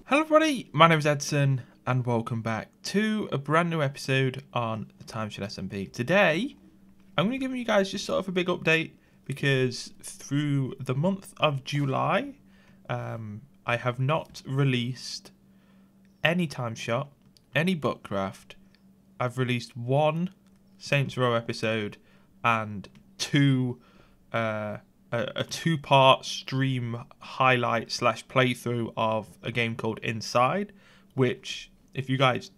Hello everybody, my name is Edson and welcome back to a brand new episode on the TimeShot SMP. Today, I'm going to give you guys just sort of a big update because through the month of July, I have not released any TimeShot, any Bookcraft. I've released one Saints Row episode and a two-part stream highlight / playthrough of a game called Inside, which, if you guys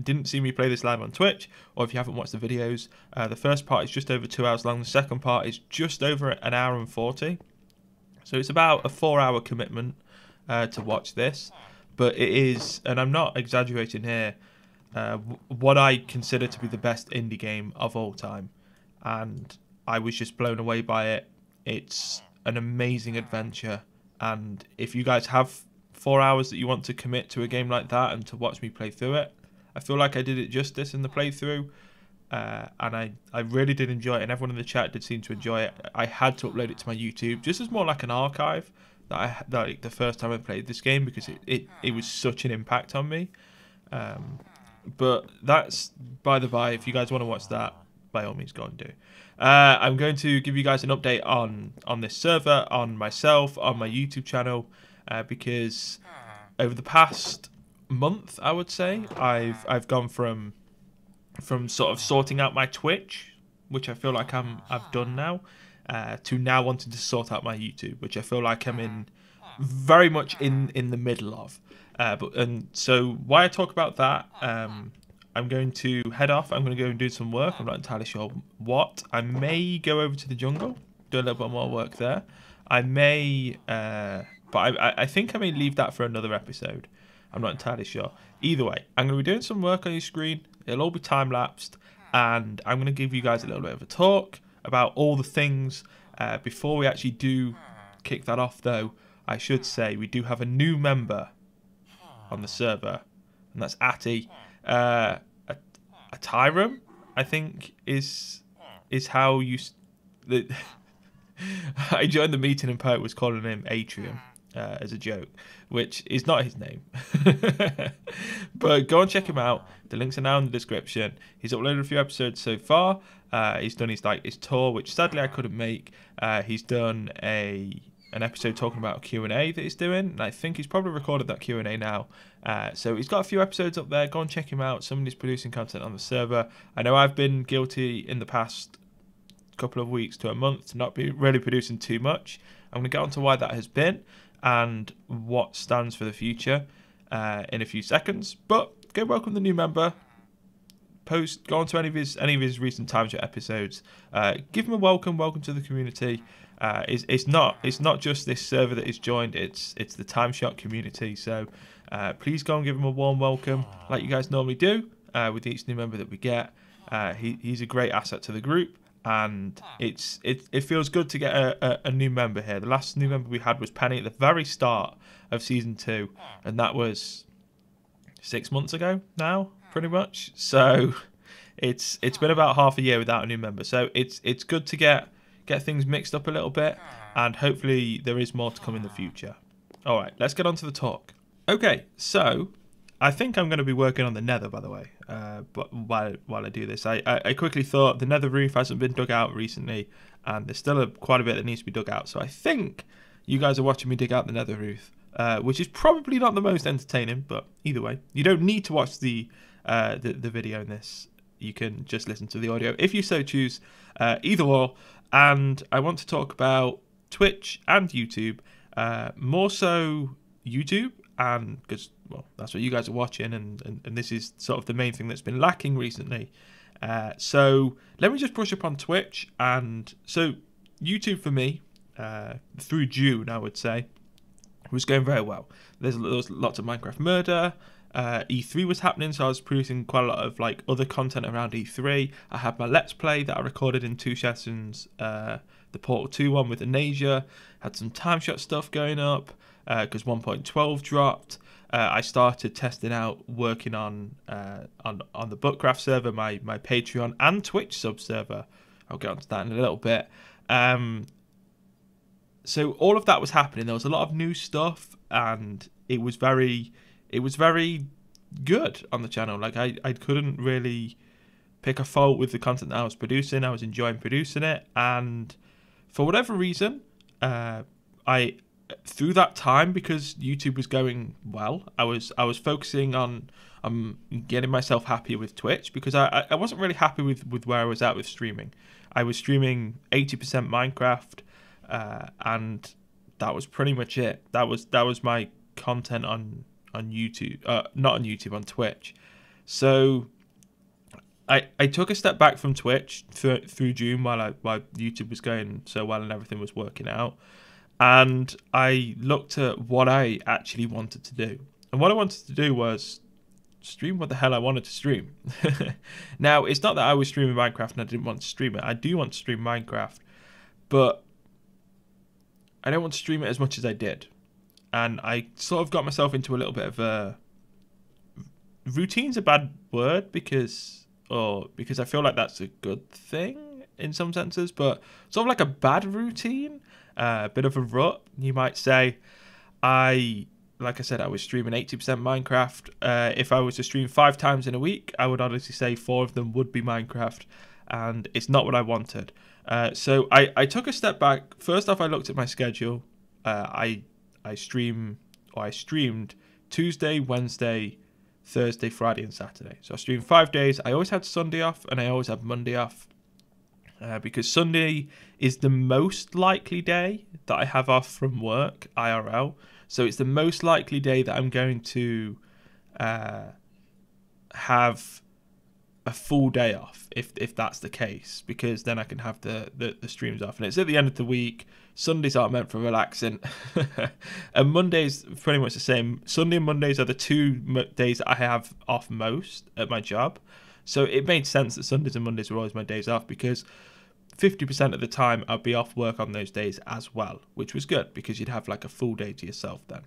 didn't see me play this live on Twitch, or if you haven't watched the videos, the first part is just over 2 hours long, the second part is just over an hour and 40, so it's about a 4-hour commitment to watch this, but it is, and I'm not exaggerating here, what I consider to be the best indie game of all time, and I was just blown away by it. It's an amazing adventure, and if you guys have 4 hours that you want to commit to a game like that and to watch me play through it, I feel like I did it justice in the playthrough, and I really did enjoy it, and everyone in the chat did seem to enjoy it. I had to upload it to my YouTube just as more like an archive that like the first time I played this game, because it was such an impact on me. But that's by the by. If you guys want to watch that, by all means go and do. I'm going to give you guys an update on this server, on myself, on my YouTube channel, because over the past month, I would say, I've gone from sort of sorting out my Twitch, which I feel like I've done now, to now wanting to sort out my YouTube, which I feel like I'm very much in the middle of. And so why I talk about that, I'm going to head off. I'm going to go and do some work. I'm not entirely sure what. I may go over to the jungle, do a little bit more work there. I may, but I think I may leave that for another episode. I'm not entirely sure. Either way, I'm going to be doing some work on your screen. It'll all be time-lapsed. And I'm going to give you guys a little bit of a talk about all the things. Before we actually do kick that off, though, I should say we do have a new member on the server, and that's Atty. A Tyrum, I think, is how you. I joined the meeting and Poet was calling him Atrium as a joke, which is not his name. But go and check him out. The links are now in the description. He's uploaded a few episodes so far. He's done his tour, which sadly I couldn't make. He's done an episode talking about a Q&A that he's doing, and I think he's probably recorded that Q&A now. So he's got a few episodes up there. Go and check him out. Somebody's producing content on the server. I know I've been guilty in the past couple of weeks to a month to not be really producing too much. I'm going to get on to why that has been and what stands for the future in a few seconds. But go welcome the new member. Go on to any of his recent TimeShot episodes. Give him a welcome to the community. It's not just this server that is joined. It's the TimeShot community. So please go and give him a warm welcome, like you guys normally do with each new member that we get. He's a great asset to the group, and it feels good to get a new member here. The last new member we had was Penny at the very start of season 2, and that was 6 months ago now, pretty much. So it's been about half a year without a new member. So it's good to get things mixed up a little bit, and hopefully there is more to come in the future. All right, let's get on to the talk. Okay, so I think I'm going to be working on the nether, by the way, but while I do this, I quickly thought the nether roof hasn't been dug out recently, and there's still quite a bit that needs to be dug out, so I think you guys are watching me dig out the nether roof, which is probably not the most entertaining, but either way, you don't need to watch the video in this. You can just listen to the audio if you so choose, either or. And I want to talk about Twitch and YouTube, more so YouTube, and because, well, that's what you guys are watching, and this is sort of the main thing that's been lacking recently. So let me just brush up on Twitch. And so YouTube for me, through June, I would say, was going very well. There was lots of Minecraft murder. E3 was happening, so I was producing quite a lot of other content around E3. I had my Let's Play that I recorded in 2 sessions, the Portal 2 one with Anasia. Had some TimeShot stuff going up because 1.12 dropped. I started testing out working on the Bookcraft server, my Patreon and Twitch sub server. I'll get onto that in a little bit. So all of that was happening. There was a lot of new stuff, and it was very good on the channel. Like I couldn't really pick a fault with the content that I was producing. I was enjoying producing it, and for whatever reason, I through that time, because YouTube was going well, I was focusing on getting myself happy with Twitch, because I wasn't really happy with where I was at with streaming. I was streaming 80% Minecraft, and that was pretty much it. That was my content on YouTube, not on YouTube, on Twitch. So I took a step back from Twitch through June while YouTube was going so well and everything was working out, and I looked at what I actually wanted to do. And what I wanted to do was stream what the hell I wanted to stream. Now, it's not that I was streaming Minecraft and I didn't want to stream it. I do want to stream Minecraft, but I don't want to stream it as much as I did. And I sort of got myself into a little bit of a... Routine's a bad word because I feel like that's a good thing in some senses, but sort of like a bad routine, a bit of a rut, you might say. Like I said, I was streaming 80% Minecraft. If I was to stream 5 times in a week, I would honestly say 4 of them would be Minecraft, and it's not what I wanted. So I took a step back. First off, I looked at my schedule. I streamed Tuesday, Wednesday, Thursday, Friday, and Saturday. So I streamed 5 days. I always had Sunday off, and I always had Monday off, because Sunday is the most likely day that I have off from work, IRL. So it's the most likely day that I'm going to have a full day off, if that's the case, because then I can have the streams off. And it's at the end of the week. Sundays aren't meant for relaxing. And Mondays, pretty much the same. Sunday and Mondays are the 2 days that I have off most at my job. So it made sense that Sundays and Mondays were always my days off, because 50% of the time I'd be off work on those days as well, which was good because you'd have like a full day to yourself then.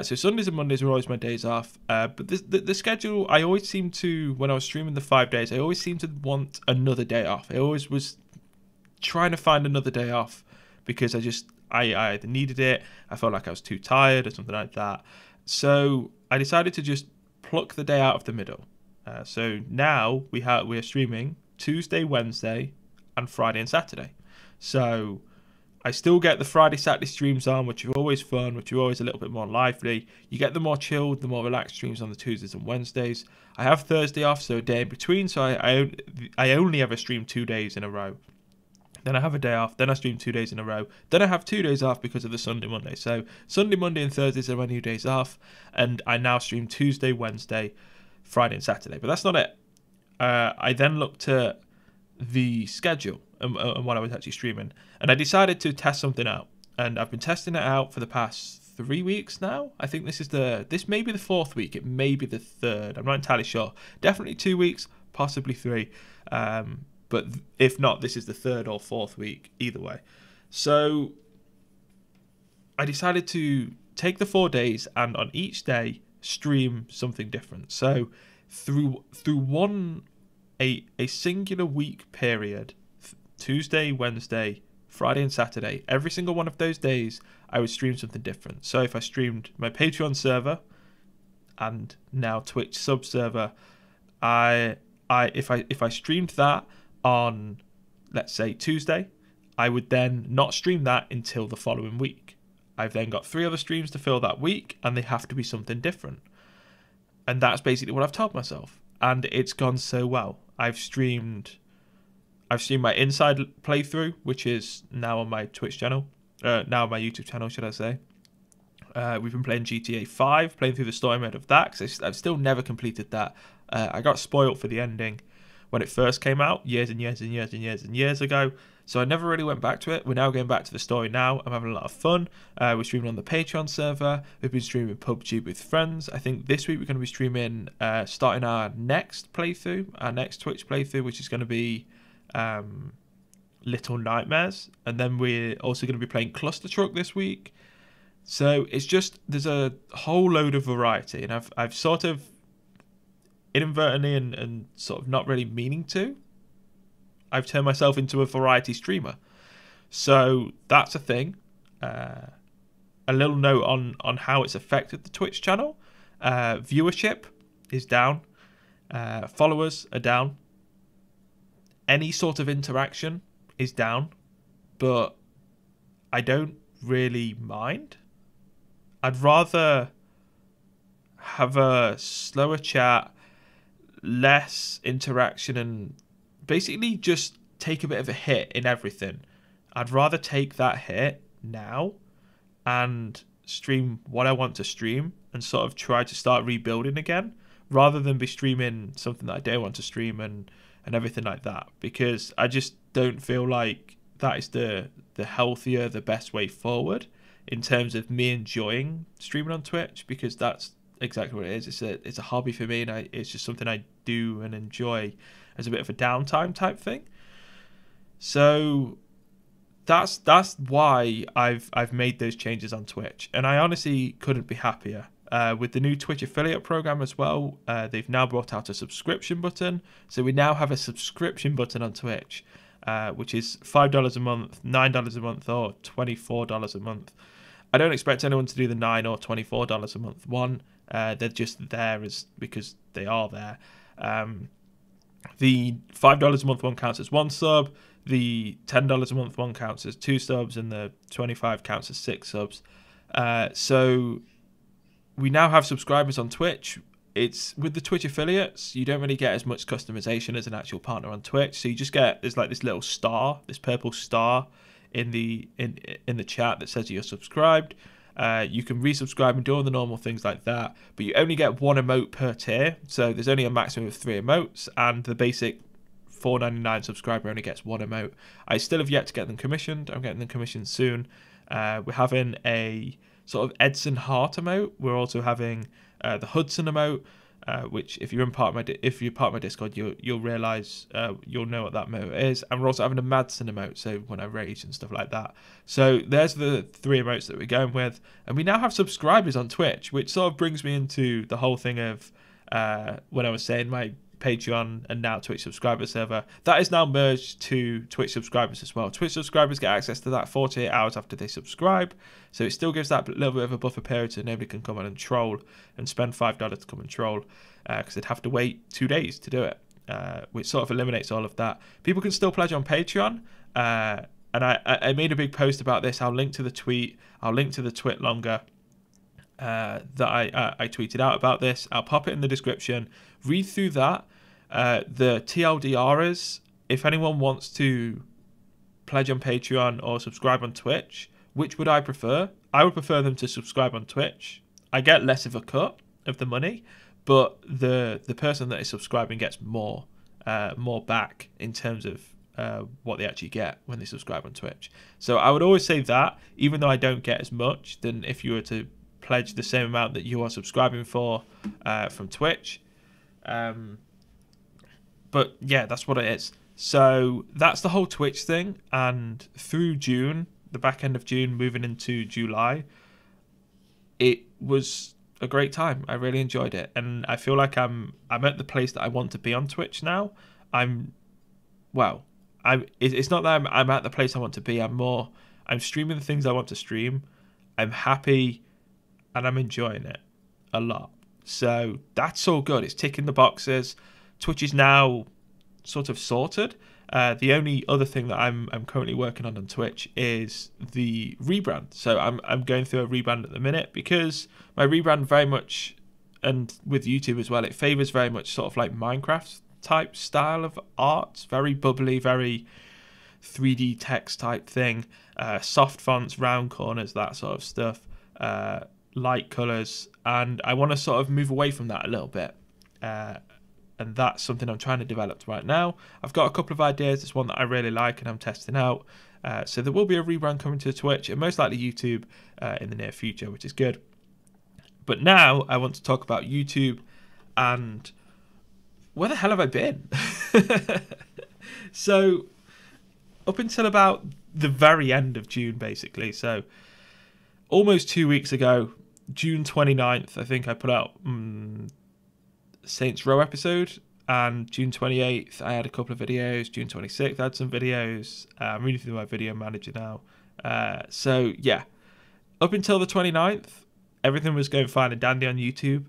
So Sundays and Mondays were always my days off. But the schedule, I always seemed to, when I was streaming the 5 days, I always seemed to want another day off. I always was trying to find another day off because I either needed it, I felt like I was too tired or something like that. So I decided to just pluck the day out of the middle. So now we're streaming Tuesday, Wednesday, and Friday and Saturday. So I still get the Friday, Saturday streams on, which are always fun, which are always a little bit more lively. You get the more chilled, the more relaxed streams on the Tuesdays and Wednesdays. I have Thursday off, so a day in between, so I only ever stream 2 days in a row. Then I have a day off, then I stream 2 days in a row. Then I have 2 days off because of the Sunday, Monday. So Sunday, Monday, and Thursdays are my new days off, and I now stream Tuesday, Wednesday, Friday, and Saturday. But that's not it. I then looked at the schedule and what I was actually streaming, and I decided to test something out, and I've been testing it out for the past 3 weeks now. I think this may be the 4th week, it may be the 3rd, I'm not entirely sure. Definitely 2 weeks, possibly 3, but if not, this is the 3rd or 4th week, either way. So I decided to take the 4 days and on each day stream something different. So through a singular week period, Tuesday, Wednesday, Friday and Saturday, every single one of those days I would stream something different. So if I streamed my Patreon server and now Twitch sub server, if I streamed that on, let's say, Tuesday, I would then not stream that until the following week. I've then got 3 other streams to fill that week, and they have to be something different. And that's basically what I've told myself, and it's gone so well. I've streamed my inside playthrough, which is now on my Twitch channel, now on my YouTube channel, should I say. We've been playing GTA 5, playing through the story mode of that, because I've still never completed that. I got spoiled for the ending when it first came out, years and years and years and years and years ago, so I never really went back to it. We're now going back to the story now. I'm having a lot of fun. We're streaming on the Patreon server. We've been streaming PUBG with friends. I think this week we're going to be streaming, starting our next playthrough, our next Twitch playthrough, which is going to be Little Nightmares, and then we're also going to be playing Cluster Truck this week. So it's just, there's a whole load of variety, and I've sort of inadvertently and sort of not really meaning to, I've turned myself into a variety streamer. So that's a thing. And a little note on how it's affected the Twitch channel. Viewership is down. Followers are down. Any sort of interaction is down. But I don't really mind. I'd rather have a slower chat, less interaction, and basically just take a bit of a hit in everything. I'd rather take that hit now and stream what I want to stream and sort of try to start rebuilding again, rather than be streaming something that I don't want to stream and everything like that, because I just don't feel like that is the healthier, the best way forward in terms of me enjoying streaming on Twitch, because that's exactly what it is. It's a hobby for me, and it's just something I do and enjoy as a bit of a downtime type thing. So that's why I've made those changes on Twitch, and I honestly couldn't be happier. With the new Twitch affiliate program as well, they've now brought out a subscription button. So we now have a subscription button on Twitch, which is $5 a month, $9 a month, or $24 a month. I don't expect anyone to do the $9 or $24 a month one. They're just there because they are there. The $5 a month one counts as 1 sub. The $10 a month one counts as 2 subs, and the $25 counts as 6 subs. So we now have subscribers on Twitch. It's with the Twitch affiliates, you don't really get as much customization as an actual partner on Twitch. So you just get, there's like this little star, this purple star in the chat that says you're subscribed. You can resubscribe and do all the normal things like that, but you only get 1 emote per tier. So there's only a maximum of 3 emotes, and the basic $4.99 subscriber only gets 1 emote. I still have yet to get them commissioned. I'm getting them commissioned soon. We're having a sort of Edson heart emote. We're also having the Hudson emote, which if you're part of my Discord, you'll realize, you'll know what that emote is. And we're also having a Madsen emote, so when I rage and stuff like that. So there's the 3 emotes that we're going with, and we now have subscribers on Twitch, which sort of brings me into the whole thing of when I was saying my Patreon and now Twitch subscriber server, that is now merged to Twitch subscribers as well. Twitch subscribers get access to that 48 hours after they subscribe, so it still gives that little bit of a buffer period so nobody can come on and troll and spend $5 to come and troll, because they'd have to wait 2 days to do it, which sort of eliminates all of that. People can still pledge on Patreon, and I made a big post about this. I'll link to the tweet, I'll link to the twit longer that I tweeted out about this. I'll pop it in the description. Read through that. The TLDRs, if anyone wants to pledge on Patreon or subscribe on Twitch, which would I prefer? I would prefer them to subscribe on Twitch. I get less of a cut of the money, but the person that is subscribing gets more back in terms of what they actually get when they subscribe on Twitch. So I would always say that, even though I don't get as much than if you were to pledge the same amount that you are subscribing for from Twitch. But yeah, that's what it is. So that's the whole Twitch thing. And through June, the back end of June, moving into July, it was a great time. I really enjoyed it, and I feel like I'm at the place that I want to be on Twitch now. It's not that I'm at the place I want to be. I'm streaming the things I want to stream. I'm happy, and I'm enjoying it a lot. So that's all good. It's ticking the boxes. Twitch is now sort of sorted. The only other thing that I'm currently working on Twitch is the rebrand. So I'm going through a rebrand at the minute, because my rebrand very much, and with YouTube as well, it favors very much sort of like Minecraft type style of art. Very bubbly, very 3D text type thing. Soft fonts, round corners, that sort of stuff. Light colors, and I want to sort of move away from that a little bit. And that's something I'm trying to develop right now. I've got a couple of ideas. There's one that I really like and I'm testing out. So there will be a rebrand coming to Twitch and most likely YouTube in the near future, which is good. But now I want to talk about YouTube and where the hell have I been? So up until about the very end of June, basically. So almost 2 weeks ago, June 29th, I think I put out Saints Row episode, and June 28th I had a couple of videos. June 26th I had some videos. I'm reading through my video manager now. So yeah, Up until the 29th, everything was going fine and dandy on YouTube.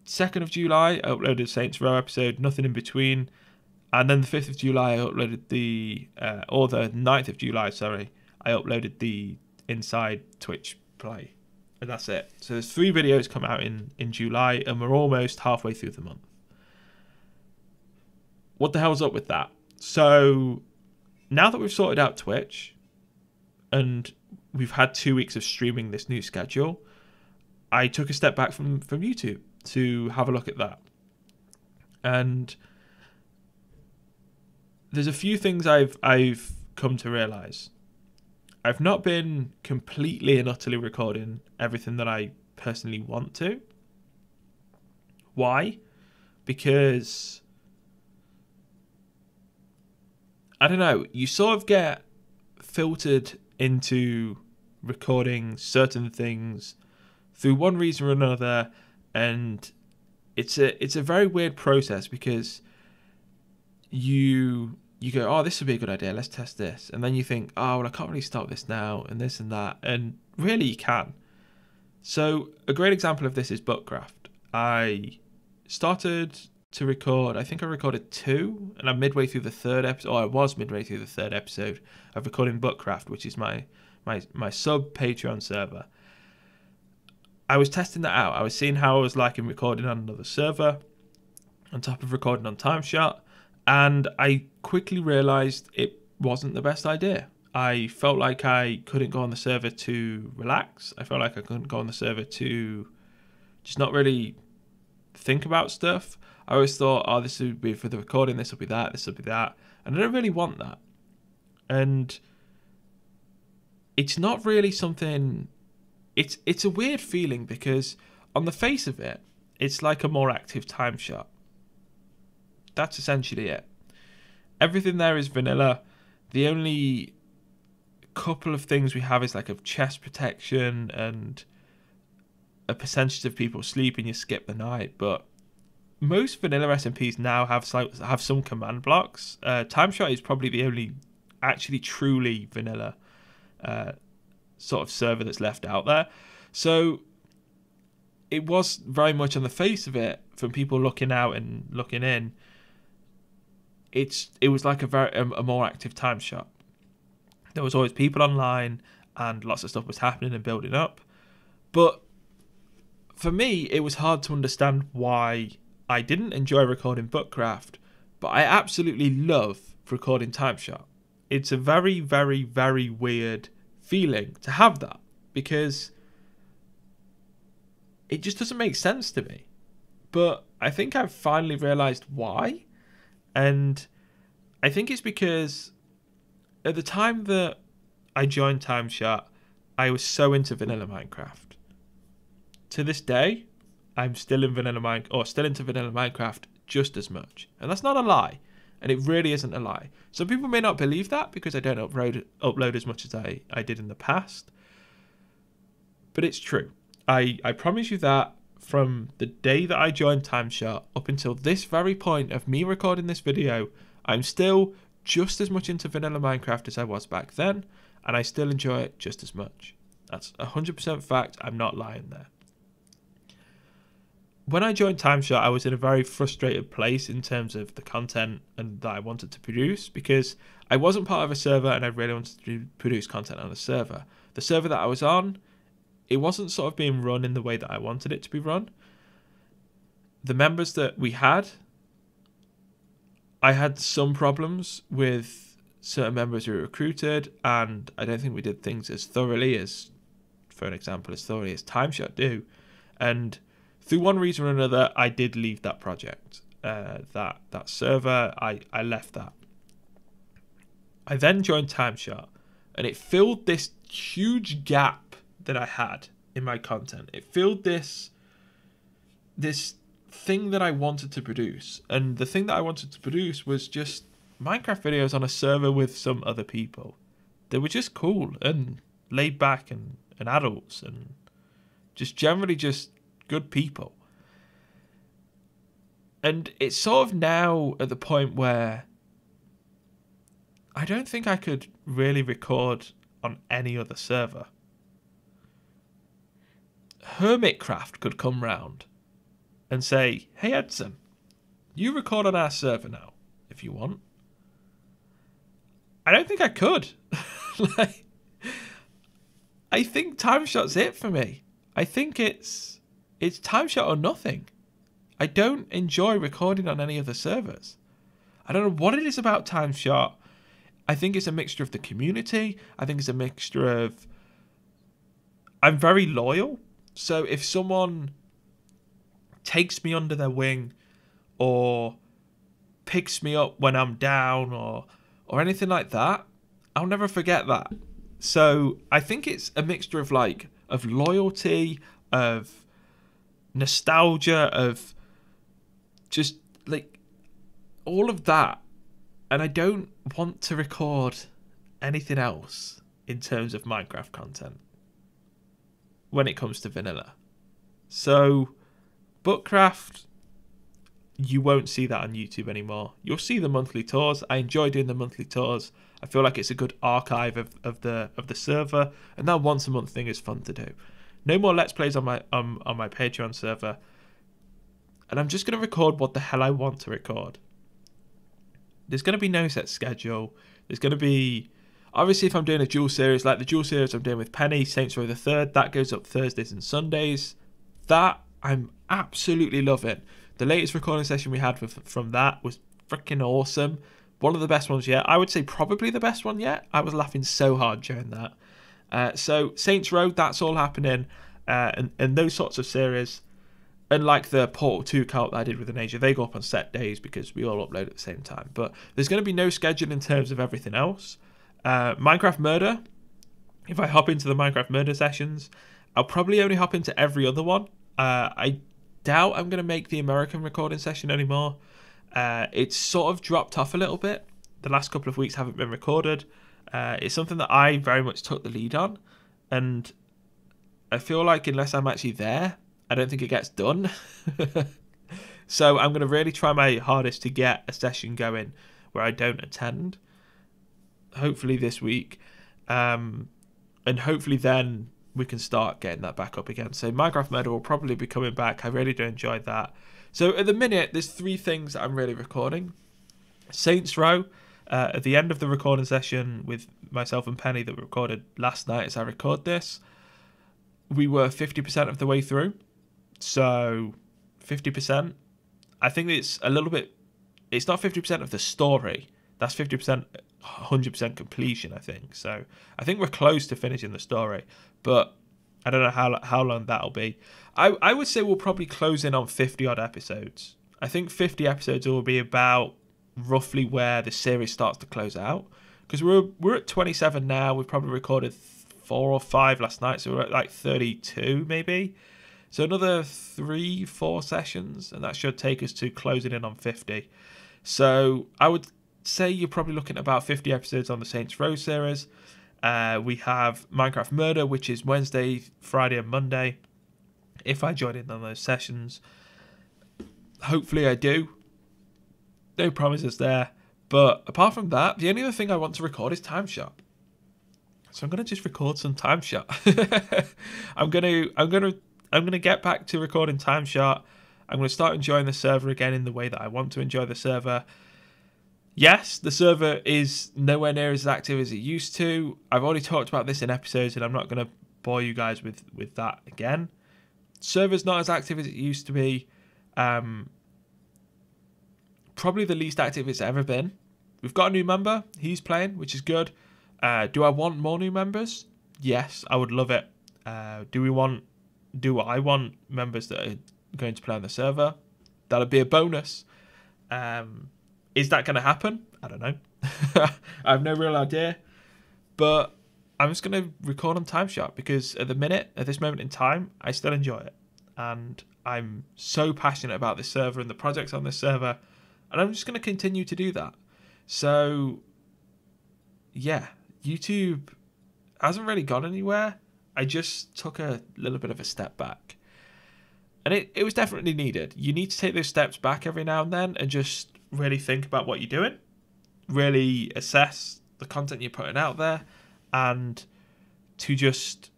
2nd of July, I uploaded Saints Row episode, nothing in between. And then the 5th of July, I uploaded the 9th of July, sorry, I uploaded the Inside Twitch play. And that's it. So there's 3 videos come out in July, and we're almost halfway through the month. What the hell's up with that? So now that we've sorted out Twitch, and we've had 2 weeks of streaming this new schedule, I took a step back from YouTube to have a look at that. And there's a few things I've come to realize. I've not been completely and utterly recording everything that I personally want to. Why? Because, I don't know, you sort of get filtered into recording certain things through one reason or another, and it's a very weird process, because you go, oh, this would be a good idea, let's test this, and then you think, oh, well, I can't really stop this now, and this and that, and really you can. So a great example of this is Bookcraft. I started to record, I think I recorded 2, and I'm midway through the 3rd episode, or I was midway through the 3rd episode of recording Bookcraft, which is my sub Patreon server. I was testing that out. I was seeing how I was liking recording on another server, on top of recording on TimeShot, and I quickly realized it wasn't the best idea. I felt like I couldn't go on the server to relax. I felt like I couldn't go on the server to just not really think about stuff. I always thought, oh, this would be for the recording, this will be that, this will be that. And I don't really want that. And it's not really something... It's a weird feeling, because on the face of it, it's like a more active TimeShot. That's essentially it. Everything there is vanilla. The only couple of things we have is like a chest protection and a percentage of people sleep and you skip the night. But most vanilla SMPs now have some command blocks. TimeShot is probably the only actually truly vanilla sort of server that's left out there. So it was very much on the face of it, from people looking out and looking in, it was like a more active TimeShot. There was always people online and lots of stuff was happening and building up. But for me, it was hard to understand why I didn't enjoy recording Bookcraft, but I absolutely love recording TimeShot. It's a very, very, very weird feeling to have that, because it just doesn't make sense to me. But I think I've finally realized why. And I think it's because at the time that I joined TimeShot, I was so into vanilla Minecraft. To this day, I'm still in vanilla into vanilla Minecraft just as much. And that's not a lie. And it really isn't a lie. Some people may not believe that because I don't upload as much as I did in the past. But it's true. I promise you that from the day that I joined TimeShot up until this very point of me recording this video, I'm still just as much into vanilla Minecraft as I was back then, and I still enjoy it just as much. That's 100% fact. I'm not lying there. When I joined TimeShot, I was in a very frustrated place in terms of the content and that I wanted to produce, because I wasn't part of a server and I really wanted to produce content on a server. The server that I was on, it wasn't sort of being run in the way that I wanted it to be run. The members that we had, I had some problems with certain members who were recruited, and I don't think we did things as thoroughly as, for an example, as thoroughly as TimeShot do. And through one reason or another, I did leave that project, that server. I left that. I then joined TimeShot, and it filled this huge gap that I had in my content. It filled this thing that I wanted to produce, and the thing that I wanted to produce was just Minecraft videos on a server with some other people. They were just cool and laid back and adults and just generally just good people. And it's sort of now at the point where I don't think I could really record on any other server. Hermitcraft could come round and say, hey Edson, you record on our server now if you want. I don't think I could. Like, I think TimeShot's it for me. I think it's TimeShot or nothing. I don't enjoy recording on any other servers. I don't know what it is about TimeShot. I think it's a mixture of the community. I think it's a mixture of... I'm very loyal. So if someone takes me under their wing or picks me up when I'm down or anything like that, I'll never forget that. So I think it's a mixture of loyalty, of nostalgia, of just like all of that. And I don't want to record anything else in terms of Minecraft content when it comes to vanilla. So Bookcraft, you won't see that on YouTube anymore. You'll see the monthly tours. I enjoy doing the monthly tours. I feel like it's a good archive of the server, and that once a month thing is fun to do. No more Let's Plays on my Patreon server, and I'm just going to record what the hell I want to record. There's going to be no set schedule. There's going to be, obviously, if I'm doing a dual series like the dual series I'm doing with Penny, Saints Row the Third, that goes up Thursdays and Sundays. That I'm absolutely loving. The latest recording session we had from that was freaking awesome. One of the best ones yet. I would say probably the best one yet. I was laughing so hard during that. So Saints Row, that's all happening. And those sorts of series. And like the Portal 2 count that I did with Asia, they go up on set days because we all upload at the same time. But there's going to be no schedule in terms of everything else. Minecraft Murder, if I hop into the Minecraft Murder sessions, I'll probably only hop into every other one. I doubt I'm going to make the American recording session anymore. It's sort of dropped off a little bit. The last couple of weeks haven't been recorded. It's something that I very much took the lead on. And I feel like unless I'm actually there, I don't think it gets done. So I'm going to really try my hardest to get a session going where I don't attend. Hopefully this week. And hopefully then we can start getting that back up again. So Minecraft Murder will probably be coming back. I really do enjoy that. So at the minute, there's 3 things that I'm really recording. Saints Row, at the end of the recording session with myself and Penny that we recorded last night as I record this, we were 50% of the way through. So 50%, I think it's a little bit, it's not 50% of the story. That's 50%, 100% completion, I think. So I think we're close to finishing the story, but I don't know how long that'll be. I would say we'll probably close in on 50 odd episodes. I think 50 episodes will be about roughly where the series starts to close out, because we're at 27 now. We've probably recorded 4 or 5 last night, so we're at like 32 maybe. So another 3-4 sessions, and that should take us to closing in on 50. So I would say you're probably looking at about 50 episodes on the Saints Row series. We have Minecraft Murder, which is Wednesday, Friday and Monday, if I join in on those sessions. Hopefully I do. No promises there. But apart from that, the only other thing I want to record is TimeShot. So I'm going to just record some TimeShot. I'm going to get back to recording TimeShot. I'm going to start enjoying the server again in the way that I want to enjoy the server. Yes, the server is nowhere near as active as it used to. I've already talked about this in episodes, and I'm not going to bore you guys with that again. Server's not as active as it used to be. Probably the least active it's ever been. We've got a new member. He's playing, which is good. Do I want more new members? Yes, I would love it. Do I want members that are going to play on the server? That'll be a bonus. Is that going to happen? I don't know. I have no real idea. But I'm just going to record on TimeShot because at this moment in time, I still enjoy it. And I'm so passionate about this server and the projects on this server. And I'm just going to continue to do that. So, yeah, YouTube hasn't really gone anywhere. I just took a little bit of a step back. And it was definitely needed. You need to take those steps back every now and then and just really think about what you're doing. Really assess the content you're putting out there. And to just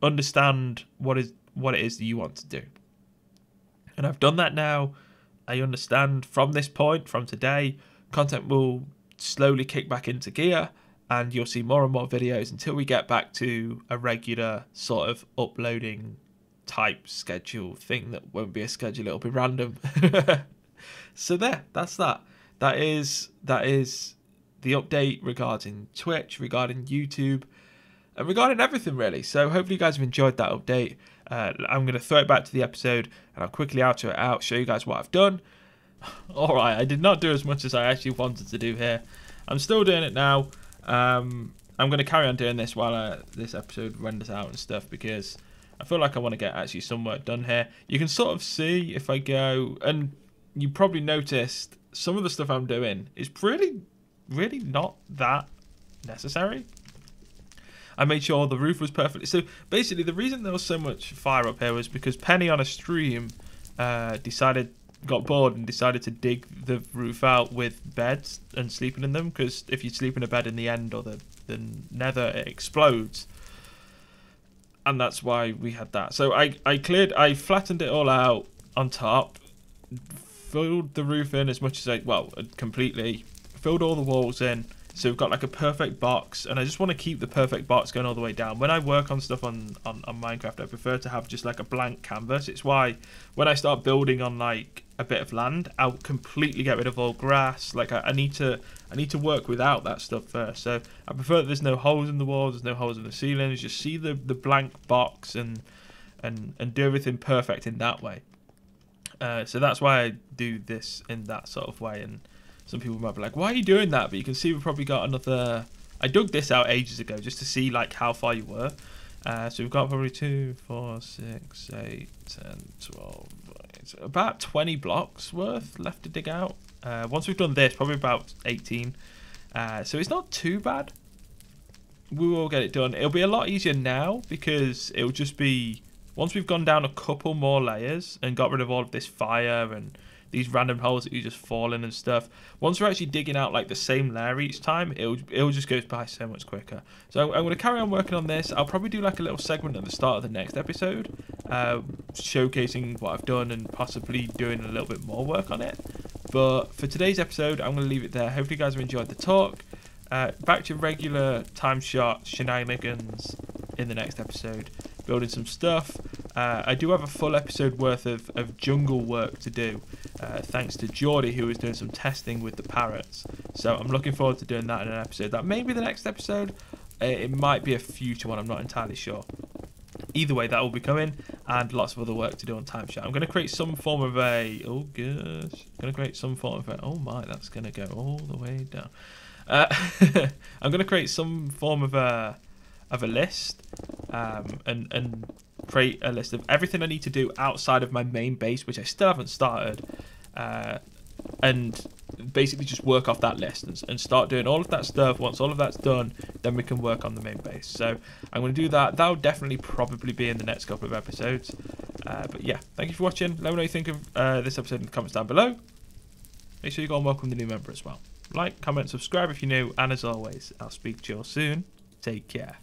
understand what it is that you want to do. And I've done that now. I understand from this point, from today, content will slowly kick back into gear, and you'll see more and more videos until we get back to a regular sort of uploading type schedule thing that won't be a schedule, it'll be random. So that's that. That is the update regarding Twitch, regarding YouTube, and regarding everything really. So hopefully you guys have enjoyed that update. I'm going to throw it back to the episode, and I'll quickly outro it out, show you guys what I've done. Alright, I did not do as much as I actually wanted to do here. I'm still doing it now. I'm going to carry on doing this while this episode renders out and stuff, because I feel like I want to get actually some work done here. You can sort of see if I go, and you probably noticed some of the stuff I'm doing is really not that necessary. I made sure the roof was perfect. So basically the reason there was so much fire up here was because Penny on a stream got bored and decided to dig the roof out with beds and sleeping in them, because if you sleep in a bed in the end or the nether, it explodes. And that's why we had that. So I flattened it all out on top, filled the roof in as much as completely, filled all the walls in. So we've got like a perfect box, and I just want to keep the perfect box going all the way down. When I work on stuff on Minecraft, I prefer to have just like a blank canvas. It's why when I start building on like a bit of land, I'll completely get rid of all grass. Like I need to work without that stuff first. So I prefer that there's no holes in the walls, there's no holes in the ceilings. Just see the blank box and do everything perfect in that way. So that's why I do this in that sort of way. And some people might be like, why are you doing that? But you can see we've probably got another... I dug this out ages ago just to see like how far you were. So we've got probably 2, 4, 6, 8, 10, 12... It's about 20 blocks worth left to dig out. Once we've done this, probably about 18. So it's not too bad. We will get it done. It'll be a lot easier now because it'll just be... Once we've gone down a couple more layers and got rid of all of this fire and these random holes that you just fall in and stuff, once we're actually digging out like the same layer each time, it'll just goes by so much quicker. So I'm going to carry on working on this. I'll probably do like a little segment at the start of the next episode, showcasing what I've done and possibly doing a little bit more work on it. But for today's episode, I'm going to leave it there. Hopefully you guys have enjoyed the talk. Back to regular TimeShot shenanigans in the next episode, building some stuff. I do have a full episode worth of jungle work to do, thanks to Geordie, who was doing some testing with the parrots. So I'm looking forward to doing that in an episode. That may be the next episode. It might be a future one. I'm not entirely sure. Either way, that will be coming, and lots of other work to do on TimeShot. I'm going to create some form of a... Oh, gosh. I'm going to create some form of a... Oh, my, that's going to go all the way down. I'm going to create some form of a list, and create a list of everything I need to do outside of my main base, which I still haven't started, and basically just work off that list and start doing all of that stuff. Once all of that's done, then we can work on the main base. So I'm going to do that. That'll definitely probably be in the next couple of episodes. But yeah, thank you for watching. Let me know what you think of this episode in the comments down below. Make sure you go and welcome the new member as well. Like, comment, subscribe if you're new, and as always, I'll speak to you all soon. Take care.